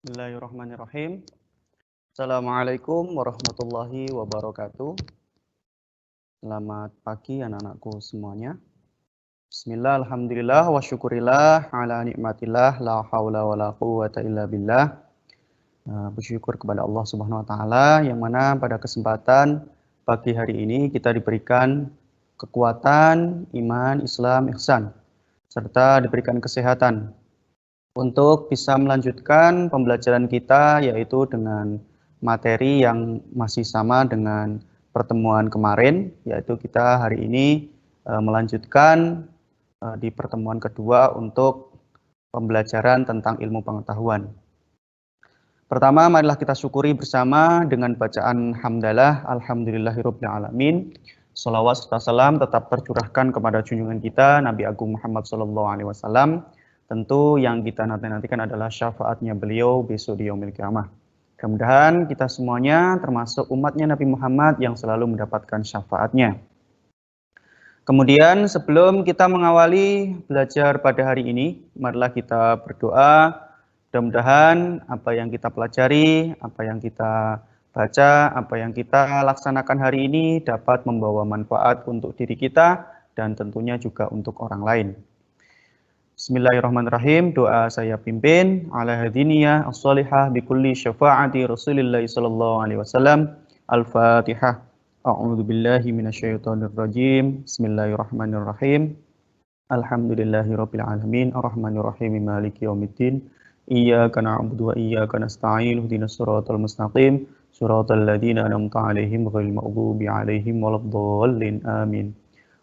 Bismillahirrahmanirrahim. Assalamualaikum warahmatullahi wabarakatuh. Selamat pagi anak-anakku semuanya. Bismillah, alhamdulillah, wa syukurillah, ala nikmatillah, la hawla wa la quwwata illa billah. Bersyukur kepada Allah Subhanahu wa Ta'ala, yang mana pada kesempatan pagi hari ini kita diberikan kekuatan, iman, Islam, ihsan, serta diberikan kesehatan untuk bisa melanjutkan pembelajaran kita, yaitu dengan materi yang masih sama dengan pertemuan kemarin, yaitu kita hari ini melanjutkan di pertemuan kedua untuk pembelajaran tentang ilmu pengetahuan. Pertama, marilah kita syukuri bersama dengan bacaan hamdalah, alhamdulillahirabbil alamin. Shalawat serta salam tetap tercurahkan kepada junjungan kita Nabi Agung Muhammad SAW. Tentu yang kita nantikan adalah syafaatnya beliau besok di yaumil qiyamah. Mudah-mudahan kita semuanya termasuk umatnya Nabi Muhammad yang selalu mendapatkan syafaatnya. Kemudian sebelum kita mengawali belajar pada hari ini, marilah kita berdoa. Mudah-mudahan apa yang kita pelajari, apa yang kita baca, apa yang kita laksanakan hari ini dapat membawa manfaat untuk diri kita dan tentunya juga untuk orang lain. Bismillahirrahmanirrahim. Doa saya pimpin ala hadiniyah as-salihah bikulli syafa'ati Rasulillah sallallahu alaihi wasallam. Al-Fatihah. A'udzu billahi minasyaitonir rajim. Bismillahirrahmanirrahim. Alhamdulillahirabbil alamin arrahmanir rahim maliki yaumiddin. Iyyaka na'budu wa iyyaka nasta'in ihdinas siratal mustaqim siratal ladzina an'amta 'alaihim ghairil maghdubi 'alaihim waladdallin. Amin.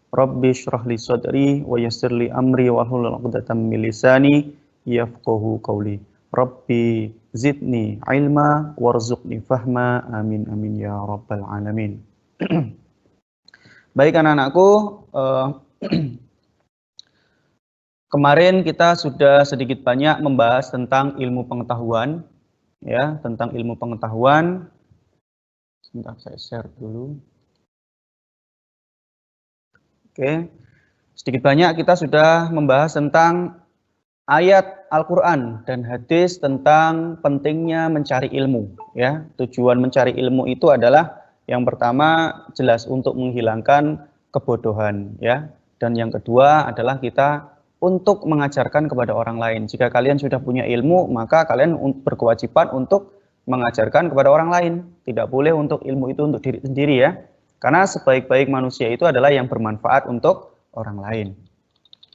Rabbi syrah li sadri wa yassir li amri wa hlul 'uqdatam min lisani yafqahu qawli. Rabbi zidni ilma warzuqni fahma. Amin amin ya rabbal alamin. Baik anak-anakku, kemarin kita sudah sedikit banyak membahas tentang ilmu pengetahuan, ya, tentang ilmu pengetahuan. Sebentar saya share dulu. Oke, sedikit banyak kita sudah membahas tentang ayat Al-Quran dan hadis tentang pentingnya mencari ilmu. Ya, tujuan mencari ilmu itu adalah yang pertama jelas untuk menghilangkan kebodohan, ya, dan yang kedua adalah kita untuk mengajarkan kepada orang lain. Jika kalian sudah punya ilmu, maka kalian berkewajiban untuk mengajarkan kepada orang lain. Tidak boleh untuk ilmu itu untuk diri sendiri, ya. Karena sebaik-baik manusia itu adalah yang bermanfaat untuk orang lain.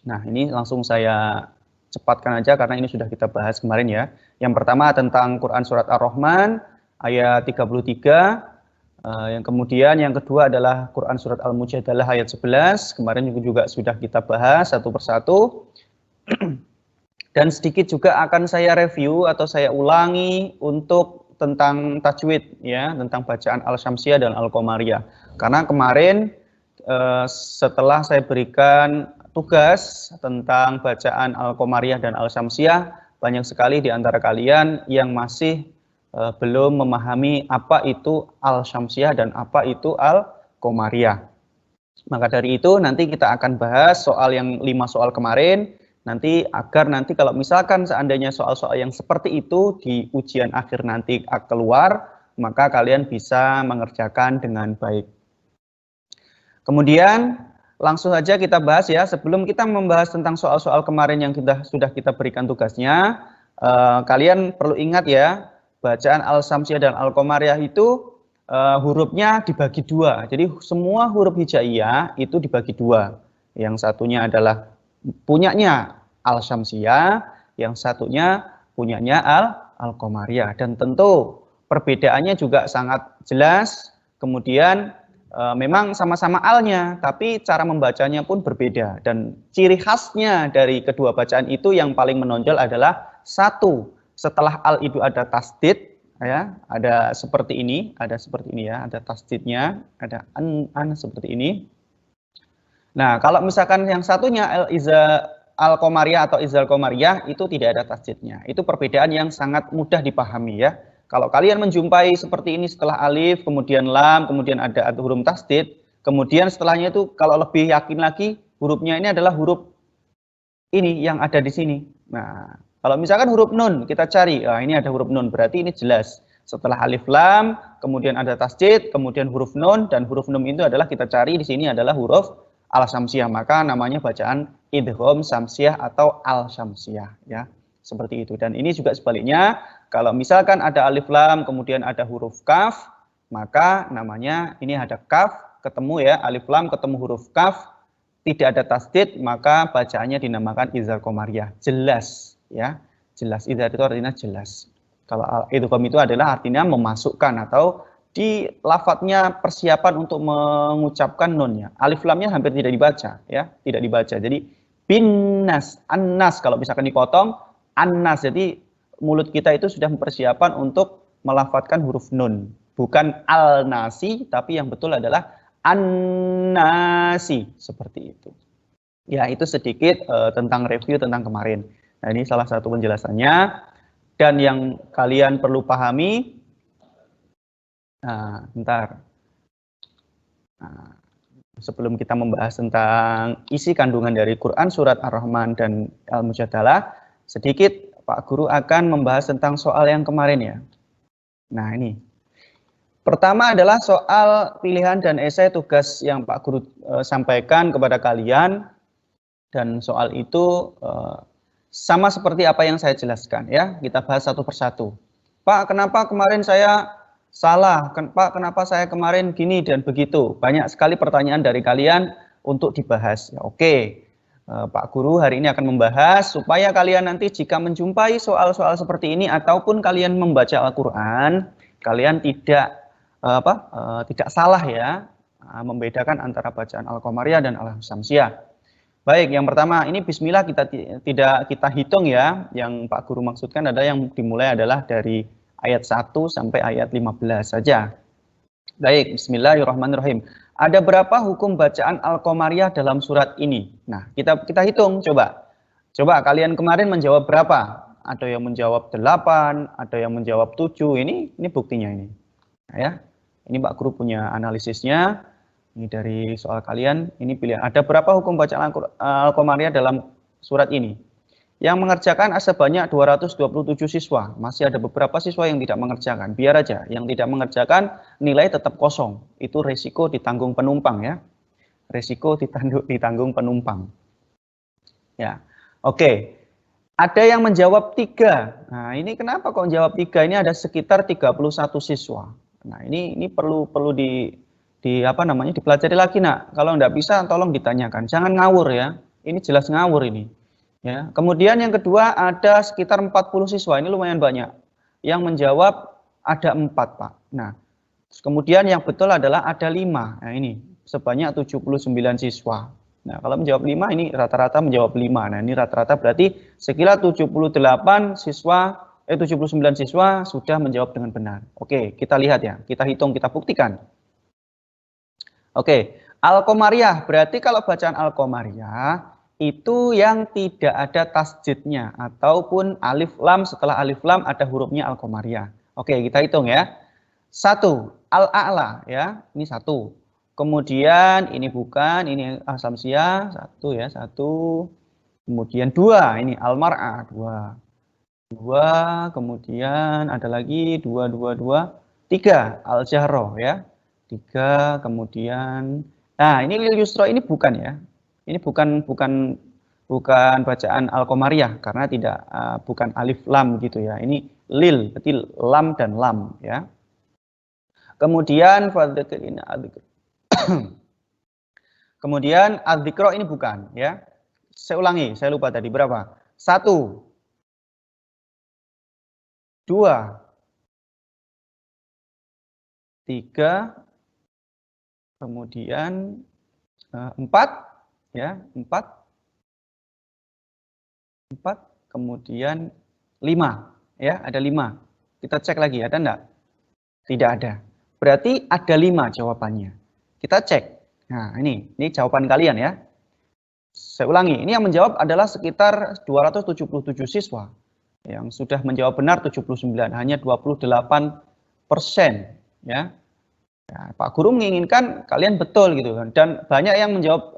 Nah, ini langsung saya cepatkan aja karena ini sudah kita bahas kemarin, ya. Yang pertama tentang Quran Surat Ar-Rahman ayat 33. Yang kemudian yang kedua adalah Quran Surat Al-Mujadalah ayat 11. Kemarin juga sudah kita bahas satu persatu. Dan sedikit juga akan saya review atau saya ulangi untuk tentang tajwid, ya, tentang bacaan Al-Syamsiyah dan Al-Qamariyah. Karena kemarin setelah saya berikan tugas tentang bacaan Al-Qamariyah dan Al-Syamsiyah, banyak sekali di antara kalian yang masih belum memahami apa itu Al-Syamsiyah dan apa itu Al-Qamariyah. Maka dari itu nanti kita akan bahas soal yang 5 soal kemarin, nanti agar nanti kalau misalkan seandainya soal-soal yang seperti itu di ujian akhir nanti keluar, maka kalian bisa mengerjakan dengan baik. Kemudian langsung saja kita bahas, ya, sebelum kita membahas tentang soal-soal kemarin yang sudah kita berikan tugasnya, kalian perlu ingat, ya, bacaan Al-Syamsiyah dan Al-Qamariyah itu hurufnya dibagi dua. Jadi semua huruf hijaiyah itu dibagi dua. Yang satunya adalah punyanya Al-Syamsiyah, yang satunya punyanya Al-Qamariyah. Dan tentu perbedaannya juga sangat jelas. Kemudian memang sama-sama alnya, tapi cara membacanya pun berbeda. Dan ciri khasnya dari kedua bacaan itu yang paling menonjol adalah satu, setelah al itu ada tasdid, ya, ada seperti ini, ya, ada tasdidnya, ada an seperti ini. Nah, kalau misalkan yang satunya Al-Qamariyah atau Izal Qamariyah itu tidak ada tasdidnya. Itu perbedaan yang sangat mudah dipahami, ya. Kalau kalian menjumpai seperti ini setelah alif, kemudian lam, kemudian ada huruf tasdid, kemudian setelahnya itu kalau lebih yakin lagi hurufnya ini adalah huruf ini yang ada di sini. Nah, Kalau misalkan huruf nun kita cari, ini ada huruf nun, berarti ini jelas. Setelah alif lam, kemudian ada tasdid, kemudian huruf nun, dan huruf nun itu adalah kita cari di sini adalah huruf al-samsiyah, maka namanya bacaan idgham samsiyah atau al-samsiyah, ya. Seperti itu. Dan ini juga sebaliknya, kalau misalkan ada alif lam, kemudian ada huruf kaf, maka namanya ini ada kaf, ketemu ya, alif lam ketemu huruf kaf, tidak ada tasdid, maka bacaannya dinamakan izhar qamariyah. Jelas, ya. Jelas, izhar itu artinya jelas. Kalau idgham itu adalah artinya memasukkan atau di lafadznya persiapan untuk mengucapkan nunnya. Alif lamnya hampir tidak dibaca, ya, tidak dibaca. Jadi binnas, annas kalau misalkan dipotong annas. Jadi mulut kita itu sudah mempersiapkan untuk melafadzkan huruf nun. Bukan al-nasi, tapi yang betul adalah an-nasi, seperti itu. Ya, itu sedikit tentang review tentang kemarin. Nah, ini salah satu penjelasannya. Dan yang kalian perlu pahami, sebelum kita membahas tentang isi kandungan dari Quran, surat Ar-Rahman dan Al-Mujadalah, sedikit Pak Guru akan membahas tentang soal yang kemarin ya. Nah, ini. Pertama adalah soal pilihan dan esai tugas yang Pak Guru sampaikan kepada kalian. Dan soal itu sama seperti apa yang saya jelaskan ya. Kita bahas satu persatu. Pak, kenapa kemarin saya salah? Pak, kenapa saya kemarin gini dan begitu? Banyak sekali pertanyaan dari kalian untuk dibahas. Ya, oke. Pak Guru hari ini akan membahas supaya kalian nanti jika menjumpai soal-soal seperti ini ataupun kalian membaca Al-Qur'an, kalian tidak salah ya, membedakan antara bacaan Al-Qamariyah dan Al-Samsiyah. Baik, yang pertama ini bismillah kita hitung ya. Yang Pak Guru maksudkan adalah yang dimulai adalah dari ayat 1 sampai ayat 15 saja. Baik, bismillahirrahmanirrahim. Ada berapa hukum bacaan Al-Qamariyah dalam surat ini? Nah, kita hitung coba. Coba kalian kemarin menjawab berapa? Ada yang menjawab 8, ada yang menjawab 7. Ini buktinya ini. Nah, ya. Ini Pak Guru punya analisisnya. Ini dari soal kalian, ini pilihan. Ada berapa hukum bacaan Al-Qamariyah dalam surat ini? Yang mengerjakan sebanyak 227 siswa. Masih ada beberapa siswa yang tidak mengerjakan. Biar aja, yang tidak mengerjakan nilai tetap kosong. Itu resiko ditanggung penumpang ya. Resiko ditanggung penumpang. Ya, oke. Ada yang menjawab 3. Nah, ini kenapa kok menjawab 3? Ini ada sekitar 31 siswa. Nah, ini perlu dipelajari lagi nak. Kalau nggak bisa tolong ditanyakan, jangan ngawur ya, ini jelas ngawur ini ya. Kemudian yang kedua ada sekitar 40 siswa, ini lumayan banyak yang menjawab ada 4 Pak. Nah kemudian yang betul adalah ada 5. Nah ini sebanyak 79 siswa. Nah kalau menjawab 5 ini rata-rata menjawab 5. Nah ini rata-rata berarti sekitar 79 siswa sudah menjawab dengan benar. Oke, kita lihat ya, kita hitung, kita buktikan. Oke, Al-Qamariyah berarti kalau bacaan Al-Qamariyah itu yang tidak ada tasdidnya ataupun alif lam, setelah alif lam ada hurufnya Al-Qamariyah. Oke, kita hitung ya. 1, Al-A'la ya, ini 1. Kemudian ini bukan, ini Al-Samsiyah 1 ya, 1. Kemudian 2, ini Al-Mar'ah 2. 2, kemudian ada lagi 2, 3, Al-Jahroh ya. 3, kemudian nah ini lil yusra ini bukan ya. Ini bukan bacaan Al-Qamariyah karena tidak bukan alif lam gitu ya. Ini lil, berarti lam dan lam ya. Kemudian kemudian adzikra ini bukan ya. Saya ulangi, saya lupa tadi berapa? 1, 2, 3, kemudian 4 ya, 4, kemudian 5 ya, ada 5. Kita cek lagi ada enggak? Tidak ada. Berarti ada 5 jawabannya. Kita cek. Nah, ini jawaban kalian ya. Saya ulangi, ini yang menjawab adalah sekitar 277 siswa. Yang sudah menjawab benar 79, hanya 28% ya. Ya, Pak Guru menginginkan kalian betul gitu kan, dan banyak yang menjawab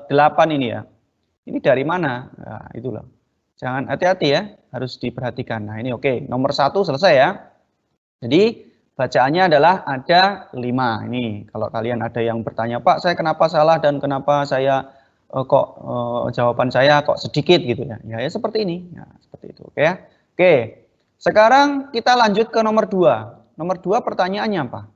8 ini ya. Ini dari mana? Nah, itulah. Jangan hati-hati ya, harus diperhatikan. Nah, ini oke. Nomor 1 selesai ya. Jadi bacaannya adalah ada 5. Ini kalau kalian ada yang bertanya, Pak, saya kenapa salah dan kenapa saya jawaban saya kok sedikit gitu ya. Ya seperti ini. Ya, seperti itu. Oke ya. Oke. Sekarang kita lanjut ke nomor 2. Nomor 2 pertanyaannya apa?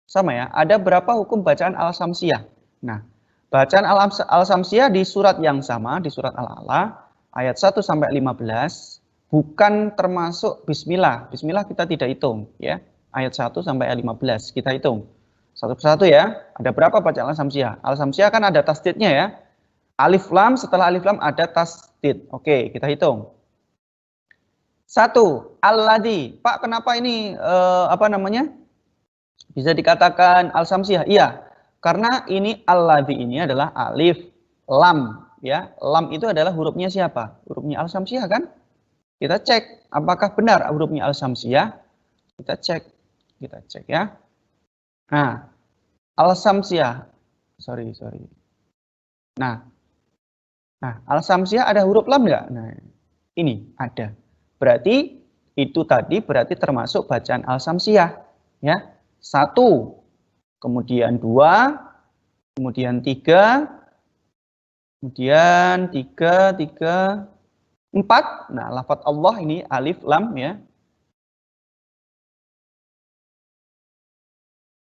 Sama ya. Ada berapa hukum bacaan al-samsiyah? Nah, bacaan al-samsiyah di surat yang sama, di surat Al-A'la ayat 1 sampai 15 bukan termasuk bismillah. Bismillah kita tidak hitung ya. Ayat 1 sampai ayat 15 kita hitung. Satu persatu ya. Ada berapa bacaan al-samsiyah? Al-samsiyah kan ada tasdidnya ya. Alif lam, setelah alif lam ada tasdid. Oke, kita hitung. 1. Alladzi. Pak, kenapa ini apa namanya? Bisa dikatakan al-samsiyah? Iya. Karena ini alladzi ini adalah alif lam ya. Lam itu adalah hurufnya siapa? Hurufnya al-samsiyah kan? Kita cek apakah benar hurufnya al-samsiyah. Kita cek ya. Nah, al-samsiyah. Sorry. Nah, al-samsiyah ada huruf lam enggak? Nah, ini ada. Berarti itu tadi berarti termasuk bacaan al-samsiyah ya. 1, kemudian 2, kemudian 3, kemudian 3, 4. Nah, lafaz Allah ini alif lam ya.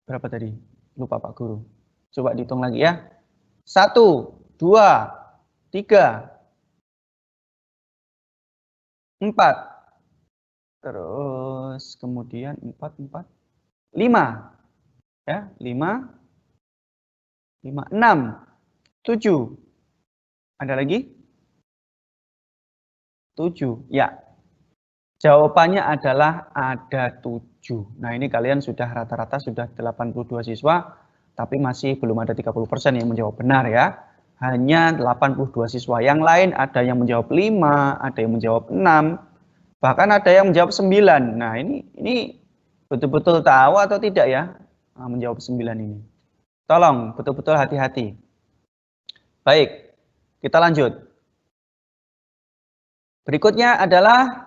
Berapa tadi? Lupa Pak Guru. Coba dihitung lagi ya. 1, 2, 3, 4. Terus kemudian 4, 5. Ya, 5, 6, 7. Ada lagi? 7. Ya. Jawabannya adalah ada 7. Nah, ini kalian sudah rata-rata sudah 82 siswa, tapi masih belum ada 30% yang menjawab benar ya. Hanya 82 siswa. Yang lain ada yang menjawab 5, ada yang menjawab 6, bahkan ada yang menjawab 9. Nah, ini betul-betul tahu atau tidak ya? Nah, menjawab 9 ini. Tolong betul-betul hati-hati. Baik, kita lanjut. Berikutnya adalah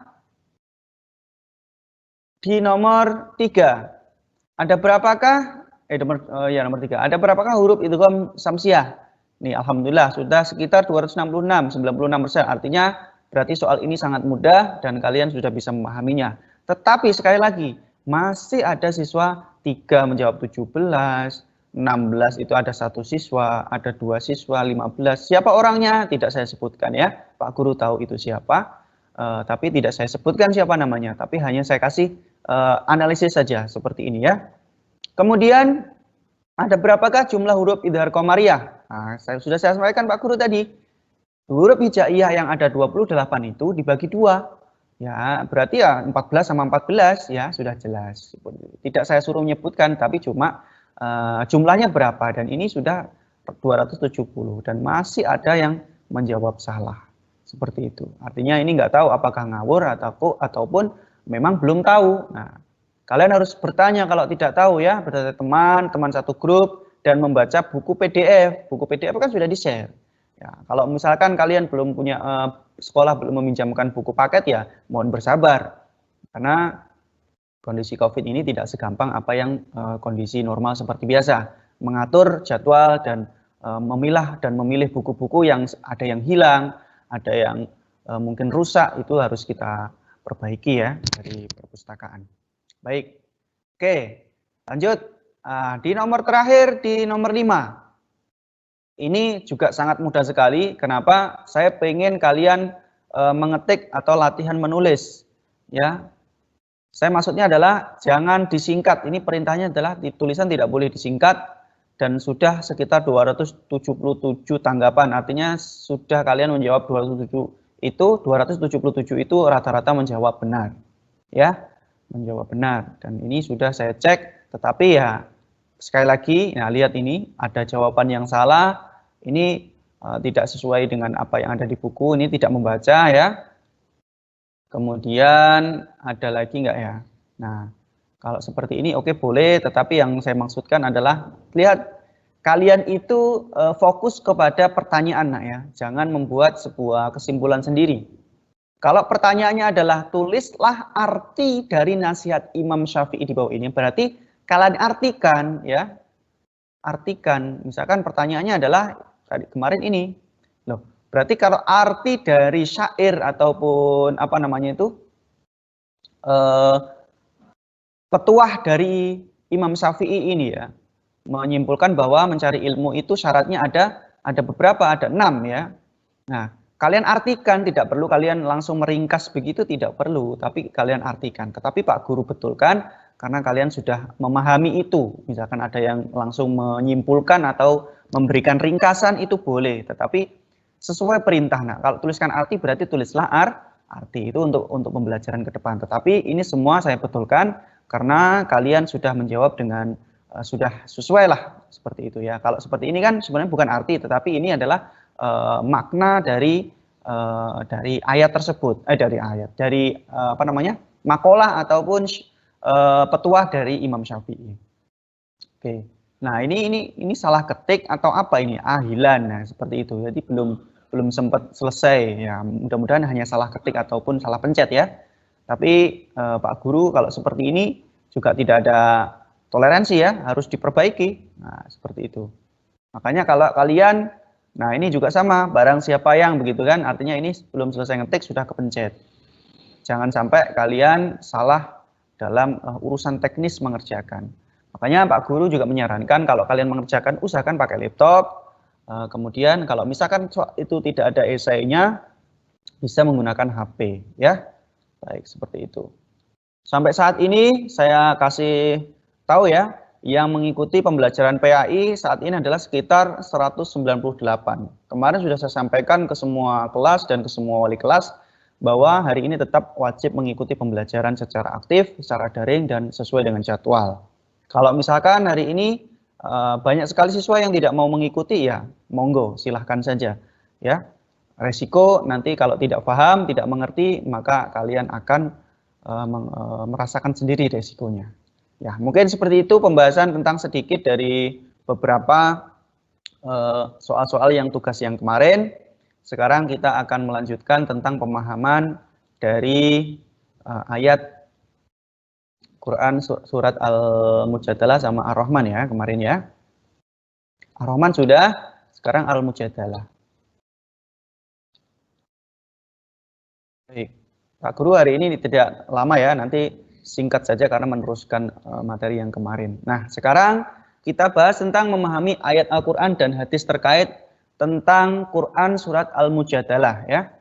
di nomor 3. Ada berapakah? Nomor 3. Ada berapakah huruf idgham samsiyah? Nih, alhamdulillah sudah sekitar 266, 96%. Artinya berarti soal ini sangat mudah dan kalian sudah bisa memahaminya. Tetapi sekali lagi, masih ada siswa 3 menjawab 17, 16 itu ada 1 siswa, ada 2 siswa, 15. Siapa orangnya? Tidak saya sebutkan ya. Pak Guru tahu itu siapa. Tapi tidak saya sebutkan siapa namanya, tapi hanya saya kasih analisis saja seperti ini ya. Kemudian ada berapakah jumlah huruf idhar qamariyah? Nah, sudah saya sampaikan Pak Guru tadi. Huruf hijaiyah yang ada 28 itu dibagi 2. Ya, berarti ya 14 sama 14 ya sudah jelas. Tidak saya suruh menyebutkan, tapi cuma jumlahnya berapa dan ini sudah 270 dan masih ada yang menjawab salah. Seperti itu. Artinya ini nggak tahu apakah ngawur ataupun memang belum tahu. Nah, kalian harus bertanya kalau tidak tahu ya, bertanya teman satu grup dan membaca buku PDF. Buku PDF kan sudah di-share. Ya, kalau misalkan kalian belum punya sekolah belum meminjamkan buku paket ya, mohon bersabar. Karena kondisi Covid ini tidak segampang apa yang kondisi normal seperti biasa. Mengatur jadwal dan memilah dan memilih buku-buku yang ada yang hilang, ada yang mungkin rusak, itu harus kita perbaiki ya dari perpustakaan. Baik, oke, lanjut. Di nomor terakhir, di nomor 5. Ini juga sangat mudah sekali. Kenapa? Saya pengen kalian mengetik atau latihan menulis. Ya, saya maksudnya adalah jangan disingkat. Ini perintahnya adalah tulisan tidak boleh disingkat. Dan sudah sekitar 277 tanggapan, artinya sudah kalian menjawab 277 itu rata-rata menjawab benar, ya, menjawab benar. Dan ini sudah saya cek, tetapi ya sekali lagi, nah lihat ini ada jawaban yang salah, ini tidak sesuai dengan apa yang ada di buku, ini tidak membaca ya. Kemudian ada lagi enggak ya? Nah, kalau seperti ini oke boleh, tetapi yang saya maksudkan adalah lihat kalian itu fokus kepada pertanyaan nak ya, jangan membuat sebuah kesimpulan sendiri. Kalau pertanyaannya adalah tulislah arti dari nasihat Imam Syafi'i di bawah ini, berarti kalian artikan ya. Artikan. Misalkan pertanyaannya adalah tadi kemarin ini. Loh, berarti kalau arti dari syair ataupun apa namanya itu petuah dari Imam Syafi'i ini ya, menyimpulkan bahwa mencari ilmu itu syaratnya ada beberapa, ada 6 ya. Nah, kalian artikan, tidak perlu kalian langsung meringkas begitu, tidak perlu, tapi kalian artikan. Tetapi Pak Guru betulkan karena kalian sudah memahami itu. Misalkan ada yang langsung menyimpulkan atau memberikan ringkasan itu boleh, tetapi sesuai perintah. Nah, kalau tuliskan arti berarti tulislah arti itu untuk pembelajaran ke depan. Tetapi ini semua saya betulkan karena kalian sudah menjawab dengan sudah sesuai lah seperti itu ya. Kalau seperti ini kan sebenarnya bukan arti, tetapi ini adalah makna dari ayat tersebut, dari apa namanya, makalah ataupun petuah dari Imam Syafi'i. Oke, nah ini salah ketik atau apa ini, ahilan, nah seperti itu. Jadi belum sempat selesai ya. Mudah-mudahan hanya salah ketik ataupun salah pencet ya. Tapi Pak Guru kalau seperti ini juga tidak ada toleransi ya, harus diperbaiki. Nah seperti itu. Makanya kalau kalian nah ini juga sama, barang siapa yang begitu kan, artinya ini belum selesai ngetik sudah kepencet. Jangan sampai kalian salah dalam urusan teknis mengerjakan. Makanya Pak Guru juga menyarankan kalau kalian mengerjakan usahakan pakai laptop. Kemudian kalau misalkan itu tidak ada esainya, bisa menggunakan HP ya. Baik, seperti itu. Sampai saat ini saya kasih tahu ya, yang mengikuti pembelajaran PAI saat ini adalah sekitar 198. Kemarin sudah saya sampaikan ke semua kelas dan ke semua wali kelas bahwa hari ini tetap wajib mengikuti pembelajaran secara aktif, secara daring dan sesuai dengan jadwal. Kalau misalkan hari ini banyak sekali siswa yang tidak mau mengikuti ya, monggo silahkan saja ya. Resiko nanti kalau tidak paham, tidak mengerti, maka kalian akan merasakan sendiri resikonya. Ya, mungkin seperti itu pembahasan tentang sedikit dari beberapa soal-soal yang tugas yang kemarin. Sekarang kita akan melanjutkan tentang pemahaman dari ayat Quran surat Al-Mujadalah sama Ar-Rahman ya kemarin ya. Ar-Rahman sudah, sekarang Al-Mujadalah. Baik, Pak Guru hari ini tidak lama ya, nanti singkat saja karena meneruskan materi yang kemarin. Nah, sekarang kita bahas tentang memahami ayat Al-Quran dan hadis terkait tentang Quran surat Al-Mujadalah ya.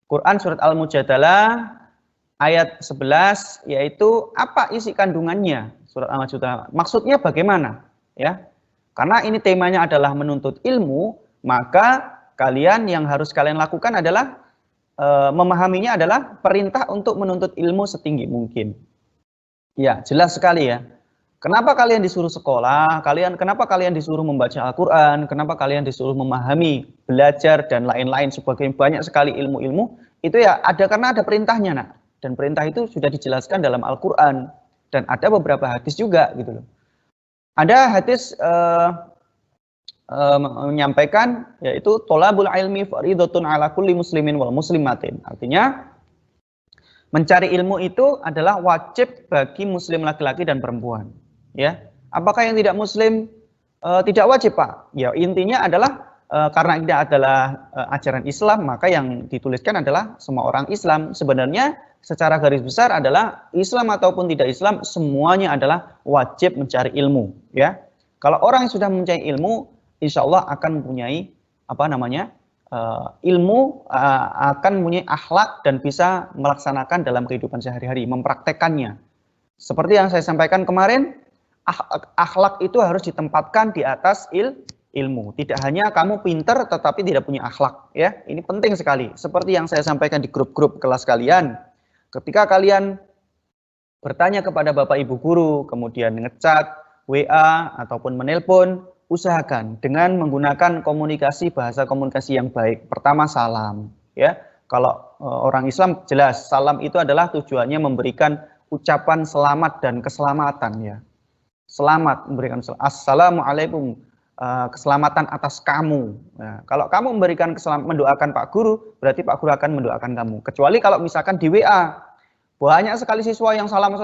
Quran surat Al-Mujadalah ayat 11 yaitu apa isi kandungannya surat Al-Mujadalah. Maksudnya bagaimana ya? Karena ini temanya adalah menuntut ilmu, maka kalian yang harus kalian lakukan adalah memahaminya adalah perintah untuk menuntut ilmu setinggi mungkin. Ya, jelas sekali ya. Kenapa kalian disuruh sekolah? Kenapa kalian disuruh membaca Al-Quran? Kenapa kalian disuruh memahami, belajar dan lain-lain sebagai banyak sekali ilmu-ilmu? Itu ya ada karena ada perintahnya, nak. Dan perintah itu sudah dijelaskan dalam Al-Quran dan ada beberapa hadis juga gitu loh. Ada hadis menyampaikan yaitu tolabul ilmi fardhatun ala kulli muslimin wal muslimatin. Artinya mencari ilmu itu adalah wajib bagi muslim laki-laki dan perempuan. Ya, apakah yang tidak muslim tidak wajib, Pak? Ya intinya adalah karena ini adalah ajaran Islam, maka yang dituliskan adalah semua orang Islam. Sebenarnya secara garis besar adalah Islam ataupun tidak Islam semuanya adalah wajib mencari ilmu. Ya, kalau orang yang sudah mencari ilmu insya Allah akan mempunyai ilmu, akan mempunyai akhlak dan bisa melaksanakan dalam kehidupan sehari-hari, mempraktekannya. Seperti yang saya sampaikan kemarin, akhlak itu harus ditempatkan di atas ilmu. Tidak hanya kamu pinter tetapi tidak punya akhlak. Ya, ini penting sekali. Seperti yang saya sampaikan di grup-grup kelas kalian, ketika kalian bertanya kepada Bapak Ibu guru, kemudian ngechat, WA ataupun menelpon, usahakan dengan menggunakan bahasa komunikasi yang baik. Pertama salam, ya. Kalau orang Islam jelas salam itu adalah tujuannya memberikan ucapan selamat dan keselamatan ya. Selamat memberikan assalamualaikum keselamatan atas kamu. Nah, kalau kamu mendoakan Pak Guru, berarti Pak Guru akan mendoakan kamu. Kecuali kalau misalkan di WA, banyak sekali siswa yang salam,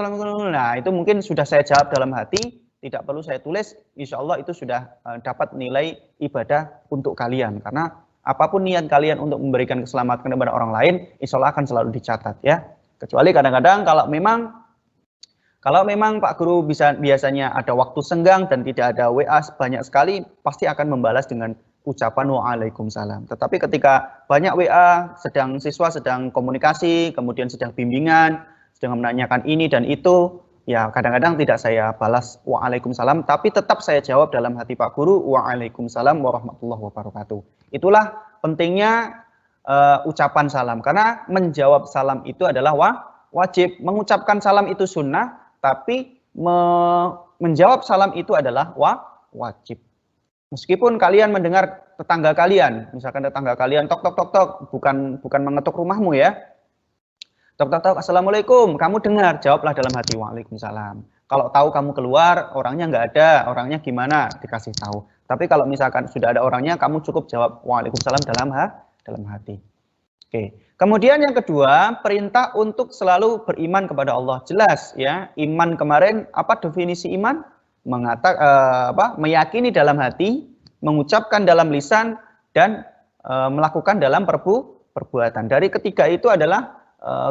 nah itu mungkin sudah saya jawab dalam hati, tidak perlu saya tulis, insya Allah itu sudah dapat nilai ibadah untuk kalian. Karena apapun niat kalian untuk memberikan keselamatan kepada orang lain, insya Allah akan selalu dicatat ya. Kecuali kadang-kadang kalau memang Pak Guru biasanya ada waktu senggang dan tidak ada WA banyak sekali, pasti akan membalas dengan ucapan waalaikumsalam. Tetapi ketika banyak WA, siswa sedang komunikasi, kemudian sedang bimbingan, sedang menanyakan ini dan itu, ya kadang-kadang tidak saya balas waalaikumsalam, tapi tetap saya jawab dalam hati Pak Guru, waalaikumsalam warahmatullahi wabarakatuh. Itulah pentingnya ucapan salam, karena menjawab salam itu adalah wajib, mengucapkan salam itu sunnah, tapi menjawab salam itu adalah wajib. Meskipun kalian mendengar tetangga kalian, misalkan tetangga kalian tok tok tok tok, bukan mengetuk rumahmu ya. Tok tok tok, assalamualaikum, kamu dengar, jawablah dalam hati waalaikumsalam. Kalau tahu kamu keluar, orangnya nggak ada, orangnya gimana, dikasih tahu. Tapi kalau misalkan sudah ada orangnya, kamu cukup jawab waalaikumsalam dalam hati. Oke. Kemudian yang kedua, perintah untuk selalu beriman kepada Allah. Jelas ya, iman kemarin apa definisi iman? Meyakini dalam hati, mengucapkan dalam lisan, dan melakukan dalam perbuatan. Dari ketiga itu adalah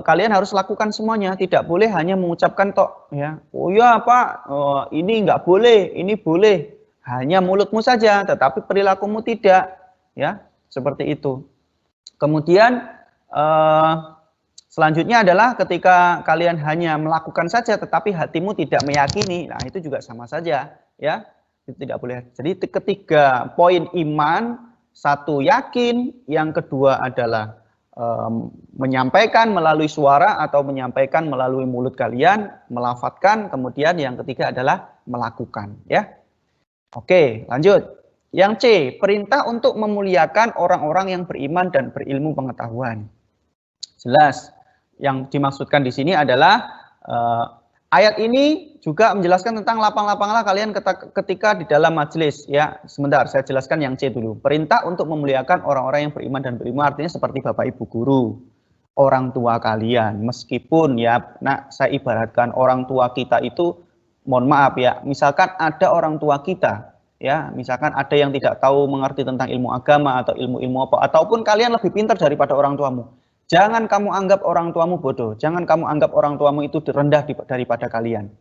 kalian harus lakukan semuanya, tidak boleh hanya mengucapkan tok ya. Oh ya Pak, ini nggak boleh, ini boleh. Hanya mulutmu saja, tetapi perilakumu tidak, ya seperti itu. Kemudian selanjutnya adalah ketika kalian hanya melakukan saja tetapi hatimu tidak meyakini, nah itu juga sama saja ya, itu tidak boleh. Jadi ketiga poin iman, satu yakin, yang kedua adalah menyampaikan melalui suara atau menyampaikan melalui mulut kalian, melafadzkan, kemudian yang ketiga adalah melakukan ya. Oke, lanjut. Yang C, perintah untuk memuliakan orang-orang yang beriman dan berilmu pengetahuan. Jelas, yang dimaksudkan di sini adalah ayat ini juga menjelaskan tentang lapang-lapanglah kalian ketika di dalam majelis. Ya, sebentar, saya jelaskan yang C dulu. Perintah untuk memuliakan orang-orang yang beriman dan berilmu artinya seperti bapak ibu guru, orang tua kalian. Meskipun ya, saya ibaratkan orang tua kita itu, mohon maaf ya, misalkan ada orang tua kita, ya, misalkan ada yang tidak tahu mengerti tentang ilmu agama atau ilmu-ilmu apa, ataupun kalian lebih pintar daripada orang tuamu. Jangan kamu anggap orang tuamu bodoh, jangan kamu anggap orang tuamu itu rendah daripada kalian.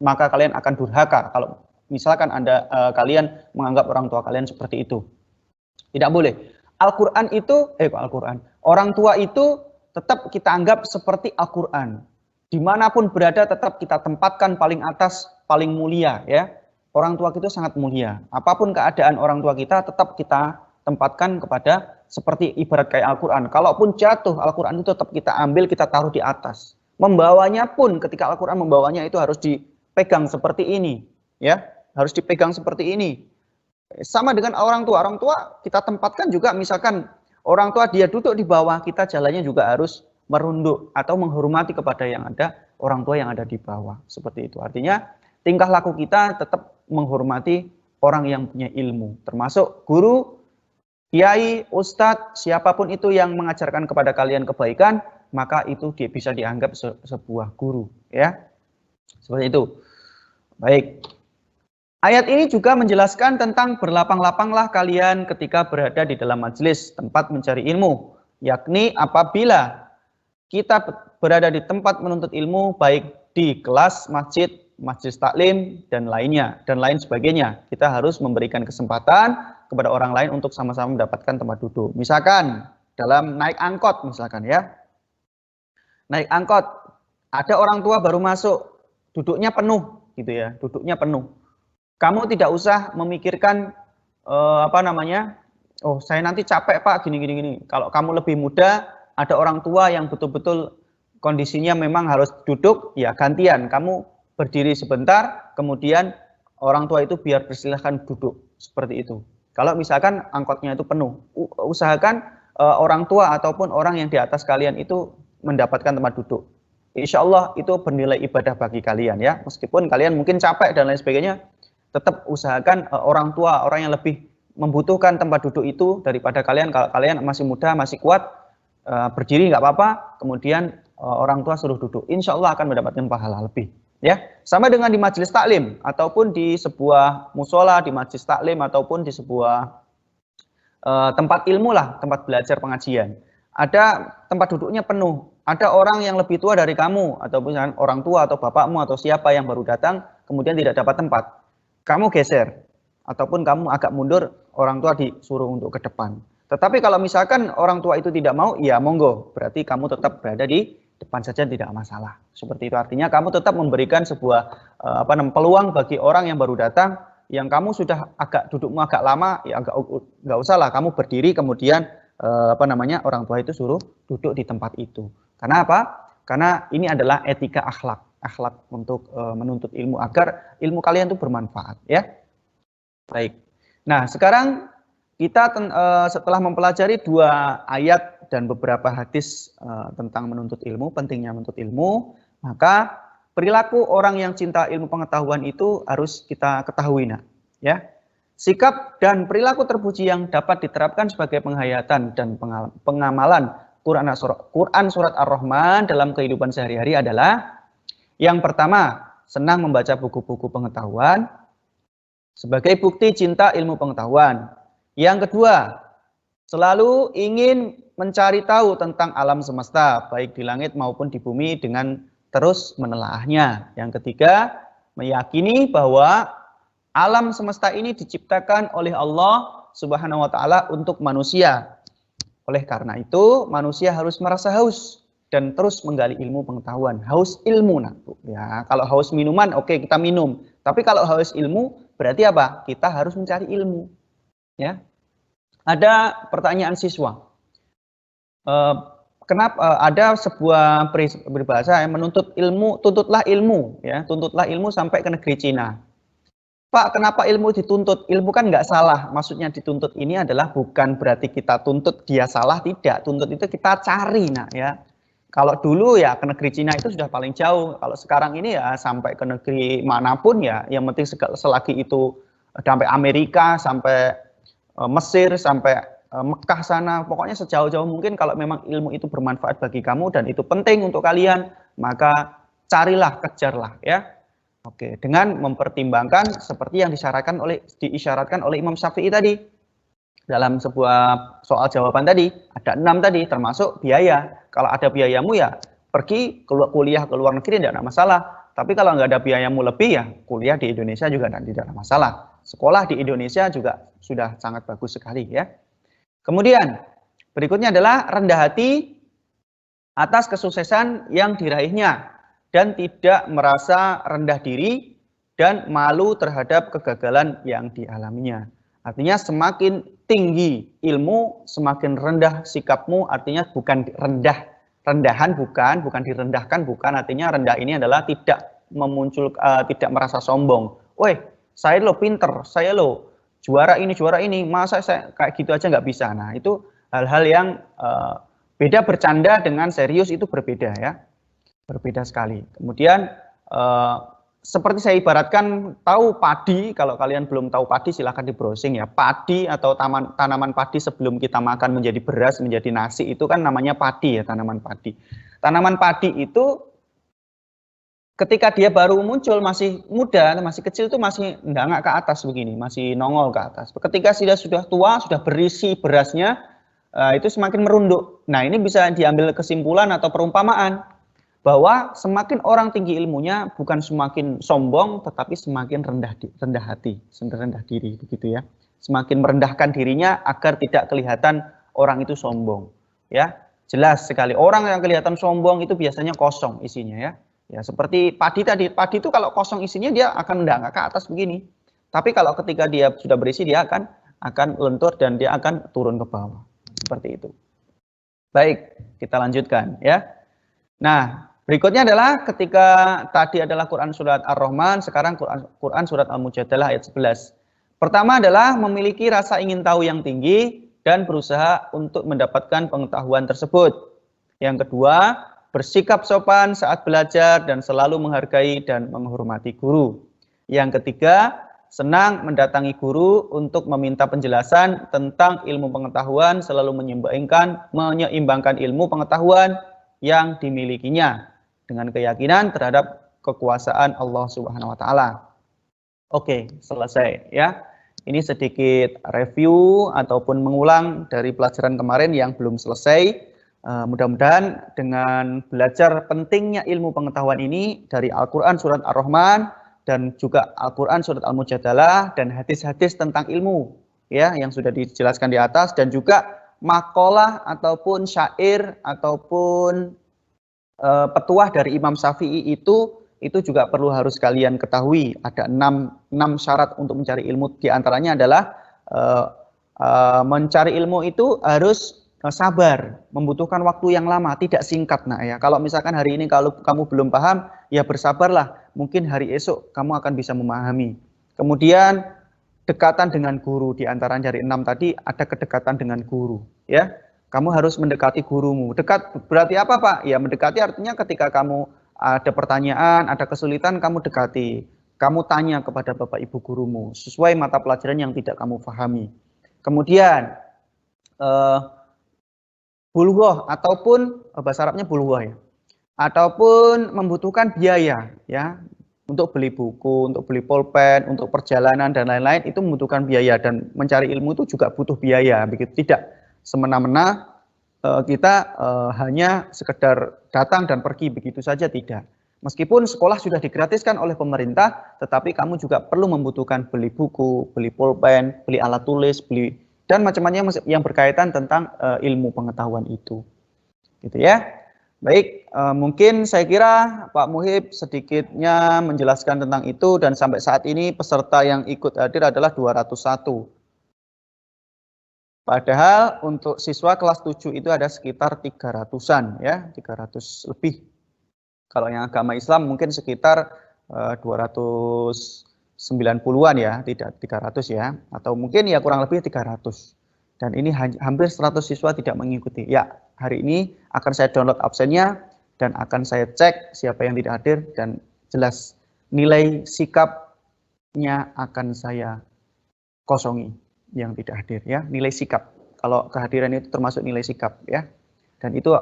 Maka kalian akan durhaka kalau misalkan kalian menganggap orang tua kalian seperti itu. Tidak boleh. Orang tua itu tetap kita anggap seperti Al-Quran. Dimanapun berada tetap kita tempatkan paling atas, paling mulia ya. Orang tua kita sangat mulia. Apapun keadaan orang tua kita tetap kita tempatkan kepada seperti ibarat kayak Al-Quran. Kalaupun jatuh, Al-Quran itu tetap kita ambil, kita taruh di atas. Membawanya pun ketika Al-Quran membawanya itu harus dipegang seperti ini. Ya, harus dipegang seperti ini. Sama dengan orang tua. Orang tua kita tempatkan juga, misalkan orang tua dia duduk di bawah, kita jalannya juga harus merunduk atau menghormati kepada yang ada, orang tua yang ada di bawah. Seperti itu. Artinya tingkah laku kita tetap menghormati orang yang punya ilmu. Termasuk guru, kiai, ustadz, siapapun itu yang mengajarkan kepada kalian kebaikan, maka itu bisa dianggap sebuah guru, ya. Seperti itu. Baik. Ayat ini juga menjelaskan tentang berlapang-lapanglah kalian ketika berada di dalam majelis tempat mencari ilmu, yakni apabila kita berada di tempat menuntut ilmu, baik di kelas, masjid, majelis taklim, dan lainnya, dan lain sebagainya. Kita harus memberikan kesempatan kepada orang lain untuk sama-sama mendapatkan tempat duduk. Misalkan dalam naik angkot misalkan ya. Naik angkot, ada orang tua baru masuk, duduknya penuh gitu ya, duduknya penuh. Kamu tidak usah memikirkan oh saya nanti capek Pak gini. Kalau kamu lebih muda, ada orang tua yang betul-betul kondisinya memang harus duduk, ya gantian. Kamu berdiri sebentar, kemudian orang tua itu biar persilahkan duduk, seperti itu. Kalau misalkan angkotnya itu penuh, usahakan orang tua ataupun orang yang di atas kalian itu mendapatkan tempat duduk. Insya Allah itu bernilai ibadah bagi kalian ya. Meskipun kalian mungkin capek dan lain sebagainya, tetap usahakan orang tua, orang yang lebih membutuhkan tempat duduk itu daripada kalian. Kalau kalian masih muda, masih kuat, berdiri nggak apa-apa, kemudian orang tua suruh duduk, insya Allah akan mendapatkan pahala lebih. Ya, sama dengan di majelis taklim ataupun di sebuah musola, di majelis taklim ataupun di sebuah tempat ilmu lah, tempat belajar pengajian. Ada tempat duduknya penuh, ada orang yang lebih tua dari kamu ataupun orang tua atau bapakmu atau siapa yang baru datang kemudian tidak dapat tempat. Kamu geser ataupun kamu agak mundur, orang tua disuruh untuk ke depan. Tetapi kalau misalkan orang tua itu tidak mau, ya monggo, berarti kamu tetap berada di depan saja, tidak masalah. Seperti itu, artinya kamu tetap memberikan sebuah peluang bagi orang yang baru datang, yang kamu sudah dudukmu agak lama, ya nggak usah lah kamu berdiri kemudian orang tua itu suruh duduk di tempat itu. Karena apa? Karena ini adalah etika akhlak untuk menuntut ilmu agar ilmu kalian itu bermanfaat, ya. Baik. Nah, sekarang kita setelah mempelajari 2 ayat dan beberapa hadis tentang menuntut ilmu, pentingnya menuntut ilmu, maka perilaku orang yang cinta ilmu pengetahuan itu harus kita ketahui, nak, ya. Sikap dan perilaku terpuji yang dapat diterapkan sebagai penghayatan dan pengamalan Quran surat Ar-Rahman dalam kehidupan sehari-hari adalah yang pertama, senang membaca buku-buku pengetahuan sebagai bukti cinta ilmu pengetahuan. Yang kedua, selalu ingin mencari tahu tentang alam semesta, baik di langit maupun di bumi dengan terus menelaahnya. Yang ketiga, meyakini bahwa alam semesta ini diciptakan oleh Allah Subhanahu wa taala untuk manusia. Oleh karena itu, manusia harus merasa haus dan terus menggali ilmu pengetahuan. Haus ilmu, nah, ya. Kalau haus minuman, oke, kita minum. Tapi kalau haus ilmu, berarti apa? Kita harus mencari ilmu. Ya, ada pertanyaan siswa. Kenapa ada sebuah berbahasa yang menuntut ilmu, tuntutlah ilmu, ya, tuntutlah ilmu sampai ke negeri Cina. Pak, kenapa ilmu dituntut? Ilmu kan nggak salah. Maksudnya dituntut ini adalah bukan berarti kita tuntut dia salah, tidak. Tuntut itu kita cari, nah, ya. Kalau dulu ya ke negeri Cina itu sudah paling jauh. Kalau sekarang ini ya sampai ke negeri manapun ya, yang penting selagi itu sampai Amerika, sampai Mesir, sampai Mekah sana, pokoknya sejauh-jauh mungkin kalau memang ilmu itu bermanfaat bagi kamu dan itu penting untuk kalian, maka carilah, kejarlah, ya. Oke, dengan mempertimbangkan seperti yang diisyaratkan oleh Imam Syafi'i tadi. Dalam sebuah soal jawaban tadi, ada 6 tadi, termasuk biaya. Kalau ada biayamu ya pergi kuliah ke luar negeri tidak ada masalah. Tapi kalau nggak ada biayamu lebih ya kuliah di Indonesia juga tidak ada masalah. Sekolah di Indonesia juga sudah sangat bagus sekali, ya. Kemudian berikutnya adalah rendah hati atas kesuksesan yang diraihnya dan tidak merasa rendah diri dan malu terhadap kegagalan yang dialaminya. Artinya semakin tinggi ilmu, semakin rendah sikapmu, artinya bukan rendahan bukan direndahkan, bukan, artinya rendah ini adalah tidak tidak merasa sombong. Woi, saya lo pinter, saya lo juara ini, masa saya kayak gitu aja nggak bisa. Nah, itu hal-hal yang beda. Bercanda dengan serius itu berbeda, ya, berbeda sekali. Kemudian seperti saya ibaratkan, tahu padi, kalau kalian belum tahu padi silahkan di browsing, ya. Padi atau tanaman padi sebelum kita makan menjadi beras, menjadi nasi, itu kan namanya padi, ya, tanaman padi. Tanaman padi itu ketika dia baru muncul, masih muda, masih kecil, itu masih ndangak ke atas begini, masih nongol ke atas. Ketika sudah tua, sudah berisi berasnya, itu semakin merunduk. Nah, ini bisa diambil kesimpulan atau perumpamaan bahwa semakin orang tinggi ilmunya bukan semakin sombong, tetapi semakin rendah hati, rendah diri, begitu, ya. Semakin merendahkan dirinya agar tidak kelihatan orang itu sombong, ya. Jelas sekali orang yang kelihatan sombong itu biasanya kosong isinya, ya. Ya, seperti padi tadi. Padi itu kalau kosong isinya dia akan ndangak ke atas begini. Tapi kalau ketika dia sudah berisi, dia akan lentur dan dia akan turun ke bawah. Seperti itu. Baik, kita lanjutkan, ya. Nah, berikutnya adalah ketika tadi adalah Quran surat Ar-Rahman, sekarang Quran surat Al-Mujadalah ayat 11. Pertama adalah memiliki rasa ingin tahu yang tinggi dan berusaha untuk mendapatkan pengetahuan tersebut. Yang kedua, bersikap sopan saat belajar dan selalu menghargai dan menghormati guru. Yang ketiga, senang mendatangi guru untuk meminta penjelasan tentang ilmu pengetahuan, selalu menyeimbangkan ilmu pengetahuan yang dimilikinya dengan keyakinan terhadap kekuasaan Allah Subhanahu wa taala. Oke, selesai ya. Ini sedikit review ataupun mengulang dari pelajaran kemarin yang belum selesai. Mudah-mudahan dengan belajar pentingnya ilmu pengetahuan ini dari Al-Quran Surat Ar-Rahman dan juga Al-Quran Surat Al-Mujadalah dan hadis-hadis tentang ilmu ya yang sudah dijelaskan di atas, dan juga makalah ataupun syair ataupun petuah dari Imam Syafi'i itu juga perlu harus kalian ketahui. Ada 6 syarat untuk mencari ilmu. Di antaranya adalah mencari ilmu itu harus sabar, membutuhkan waktu yang lama, tidak singkat. Nah ya, kalau misalkan hari ini kalau kamu belum paham, ya bersabarlah. Mungkin hari esok kamu akan bisa memahami. Kemudian dekatan dengan guru, di antara dari 6 tadi ada kedekatan dengan guru. Ya, kamu harus mendekati gurumu. Dekat berarti apa, Pak? Ya, mendekati artinya ketika kamu ada pertanyaan, ada kesulitan, kamu dekati. Kamu tanya kepada Bapak Ibu gurumu sesuai mata pelajaran yang tidak kamu pahami. Kemudian bulghah ataupun bahasa Arabnya bulghah ya. Ataupun membutuhkan biaya ya. Untuk beli buku, untuk beli pulpen, untuk perjalanan dan lain-lain itu membutuhkan biaya, dan mencari ilmu itu juga butuh biaya, begitu. Tidak semena-mena kita hanya sekedar datang dan pergi begitu saja, tidak. Meskipun sekolah sudah digratiskan oleh pemerintah, tetapi kamu juga perlu membutuhkan beli buku, beli pulpen, beli alat tulis, beli dan macam-macam yang berkaitan tentang ilmu pengetahuan itu. Gitu ya. Baik, mungkin saya kira Pak Muhib sedikitnya menjelaskan tentang itu, dan sampai saat ini peserta yang ikut hadir adalah 201. Padahal untuk siswa kelas 7 itu ada sekitar 300-an ya, 300 lebih. Kalau yang agama Islam mungkin sekitar 290-an ya, tidak 300 ya, atau mungkin ya kurang lebih 300. Dan ini hampir 100 siswa tidak mengikuti. Ya, hari ini akan saya download absennya dan akan saya cek siapa yang tidak hadir, dan jelas nilai sikapnya akan saya kosongi yang tidak hadir ya, nilai sikap. Kalau kehadiran itu termasuk nilai sikap ya. Dan itu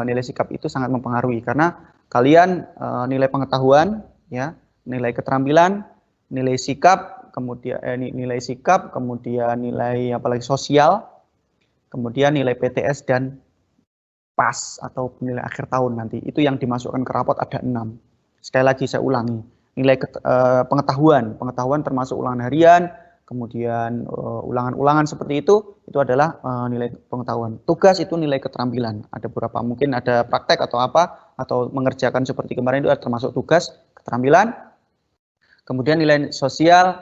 nilai sikap itu sangat mempengaruhi, karena kalian nilai pengetahuan ya, nilai keterampilan, nilai sikap, kemudian nilai sikap, kemudian nilai apalagi sosial, kemudian nilai PTS dan PAS atau nilai akhir tahun nanti. Itu yang dimasukkan ke rapot ada 6. Sekali lagi saya ulangi, nilai pengetahuan termasuk ulangan harian, kemudian ulangan-ulangan seperti itu adalah nilai pengetahuan. Tugas itu nilai keterampilan. Ada beberapa, mungkin ada praktek atau apa, atau mengerjakan seperti kemarin itu termasuk tugas keterampilan. Kemudian nilai sosial,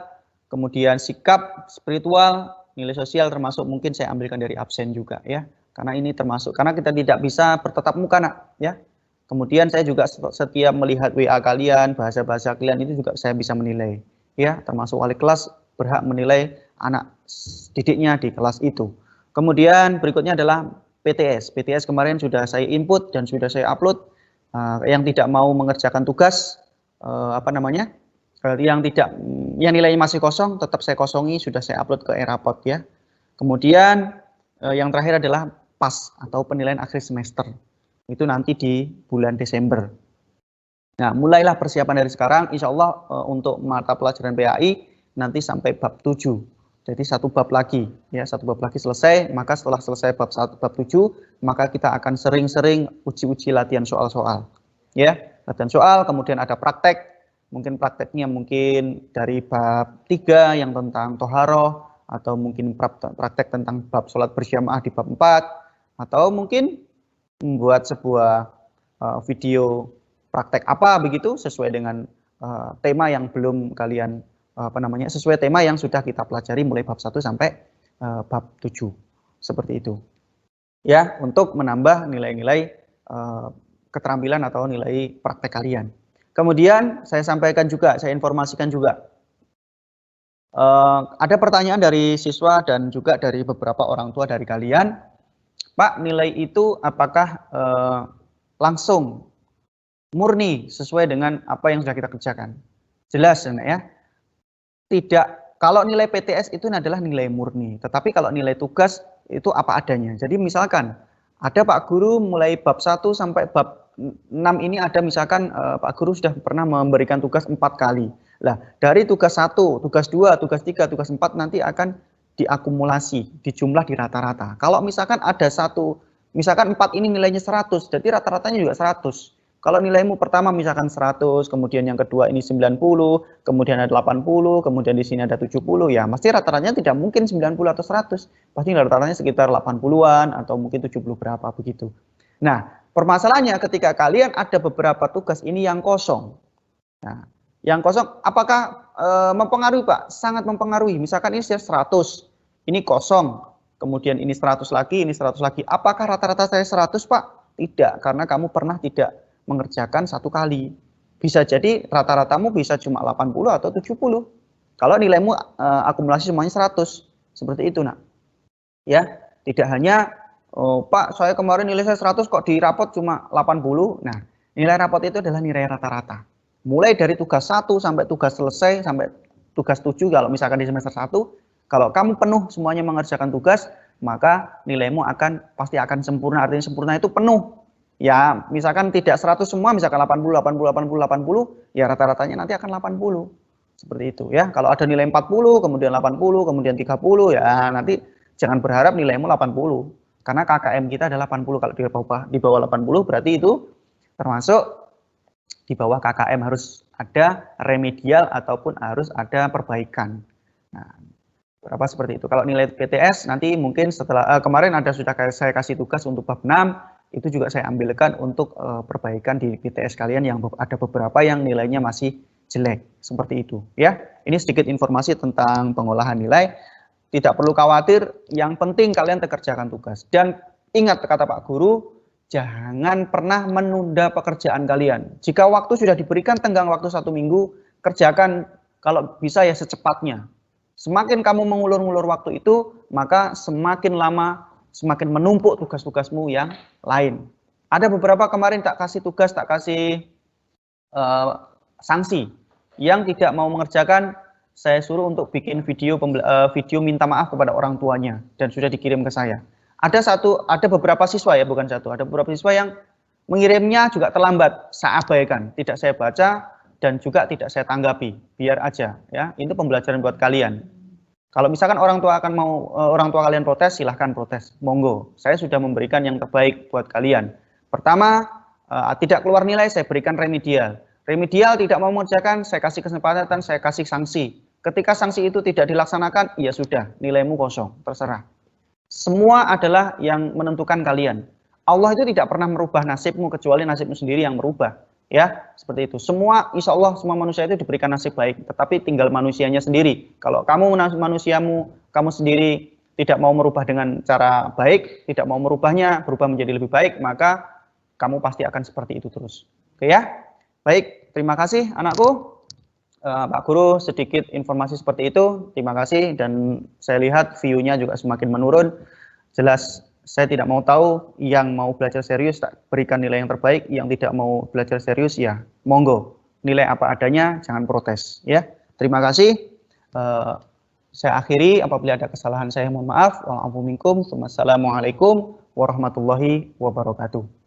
kemudian sikap spiritual, nilai sosial termasuk mungkin saya ambilkan dari absen juga ya. Karena ini termasuk, karena kita tidak bisa bertatap muka nak ya. Kemudian saya juga setiap melihat WA kalian, bahasa-bahasa kalian itu juga saya bisa menilai ya, termasuk wali kelas berhak menilai anak didiknya di kelas itu. Kemudian berikutnya adalah PTS. PTS kemarin sudah saya input dan sudah saya upload. Yang tidak mau mengerjakan tugas yang nilainya masih kosong, tetap saya kosongi, sudah saya upload ke e-rapot ya. Kemudian yang terakhir adalah PAS atau penilaian akhir semester. Itu nanti di bulan Desember. Nah, mulailah persiapan dari sekarang, insya Allah untuk mata pelajaran PAI nanti sampai bab 7. Jadi satu bab lagi ya, satu bab lagi selesai, maka setelah selesai bab 1 bab 7, maka kita akan sering-sering uji-uji latihan soal-soal. Ya, latihan soal, kemudian ada praktek. Mungkin prakteknya mungkin dari bab 3 yang tentang toharoh, atau mungkin praktek tentang bab sholat berjamaah di bab 4, atau mungkin membuat sebuah video praktek apa begitu sesuai dengan tema yang belum kalian sesuai tema yang sudah kita pelajari mulai bab 1 sampai bab 7 seperti itu ya, untuk menambah nilai-nilai keterampilan atau nilai praktek kalian. Kemudian saya sampaikan juga, saya informasikan juga ada pertanyaan dari siswa dan juga dari beberapa orang tua dari kalian, Pak, nilai itu apakah langsung murni sesuai dengan apa yang sudah kita kerjakan? Jelas ya. tidak, kalau nilai PTS itu adalah nilai murni, tetapi kalau nilai tugas itu apa adanya. Jadi misalkan ada Pak Guru mulai bab 1 sampai bab 6 ini ada misalkan Pak Guru sudah pernah memberikan tugas 4 kali. Lah, dari tugas 1, tugas 2, tugas 3, tugas 4 nanti akan diakumulasi, dijumlah di rata-rata. Kalau misalkan ada satu, misalkan 4 ini nilainya 100, jadi rata-ratanya juga 100. Kalau nilaimu pertama misalkan 100, kemudian yang kedua ini 90, kemudian ada 80, kemudian di sini ada 70, ya pasti rata-ratanya tidak mungkin 90 atau 100. Pasti rata-ratanya sekitar 80-an atau mungkin 70 berapa begitu. Nah, permasalahannya ketika kalian ada beberapa tugas ini yang kosong. Nah, yang kosong apakah mempengaruhi Pak? Sangat mempengaruhi. Misalkan ini 100, ini kosong, kemudian ini 100 lagi, ini 100 lagi. Apakah rata-rata saya 100 Pak? Tidak, karena kamu pernah tidak mengerjakan satu kali. Bisa jadi rata-ratamu bisa cuma 80 atau 70. Kalau nilaimu akumulasi semuanya 100. Seperti itu, Nak. Ya, tidak hanya Pak, saya kemarin nilai saya 100 kok di rapot cuma 80. Nah, nilai rapot itu adalah nilai rata-rata. Mulai dari tugas 1 sampai tugas selesai sampai tugas 7 kalau misalkan di semester 1, kalau kamu penuh semuanya mengerjakan tugas, maka nilaimu pasti akan sempurna. Artinya sempurna itu penuh. Ya, misalkan tidak 100 semua, misalkan 80, 80, 80, 80, ya rata-ratanya nanti akan 80. Seperti itu ya. Kalau ada nilai 40, kemudian 80, kemudian 30, ya nanti jangan berharap nilaimu 80. Karena KKM kita adalah 80. Kalau di bawah 80 berarti itu termasuk di bawah KKM, harus ada remedial ataupun harus ada perbaikan. Nah, berapa seperti itu. Kalau nilai PTS nanti mungkin setelah kemarin sudah saya kasih tugas untuk bab 6, itu juga saya ambilkan untuk perbaikan di PTS kalian yang ada beberapa yang nilainya masih jelek, seperti itu ya. Ini sedikit informasi tentang pengolahan nilai. Tidak perlu khawatir, yang penting kalian kerjakan tugas. Dan ingat kata Pak Guru, jangan pernah menunda pekerjaan kalian. Jika waktu sudah diberikan tenggang waktu 1 minggu, kerjakan kalau bisa ya secepatnya. Semakin kamu mengulur-ulur waktu itu, maka semakin lama semakin menumpuk tugas-tugasmu yang lain. Ada beberapa kemarin tak kasih tugas, tak kasih sanksi. Yang tidak mau mengerjakan, saya suruh untuk bikin video minta maaf kepada orang tuanya dan sudah dikirim ke saya. Ada beberapa siswa ya, bukan satu, ada beberapa siswa yang mengirimnya juga terlambat, saya abaikan, tidak saya baca dan juga tidak saya tanggapi, biar aja ya. Itu pembelajaran buat kalian. Kalau misalkan orang tua kalian protes, silahkan protes, monggo. Saya sudah memberikan yang terbaik buat kalian. Pertama, tidak keluar nilai, saya berikan remedial. Remedial tidak mau mengerjakan, saya kasih kesempatan, saya kasih sanksi. Ketika sanksi itu tidak dilaksanakan, ya sudah, nilaimu kosong, terserah. Semua adalah yang menentukan kalian. Allah itu tidak pernah merubah nasibmu kecuali nasibmu sendiri yang merubah. Ya, seperti itu. Semua, insya Allah semua manusia itu diberikan nasib baik, tetapi tinggal manusianya sendiri. Kalau kamu kamu sendiri tidak mau merubah dengan cara baik, tidak mau merubahnya, berubah menjadi lebih baik, maka kamu pasti akan seperti itu terus. Oke ya? Baik, terima kasih anakku. Pak Guru, sedikit informasi seperti itu. Terima kasih, dan saya lihat view-nya juga semakin menurun. Jelas saya tidak mau tahu, yang mau belajar serius tak berikan nilai yang terbaik, yang tidak mau belajar serius ya monggo, nilai apa adanya, jangan protes ya. Terima kasih. Saya akhiri, apabila ada kesalahan saya mohon maaf. Wassalamualaikum warahmatullahi wabarakatuh.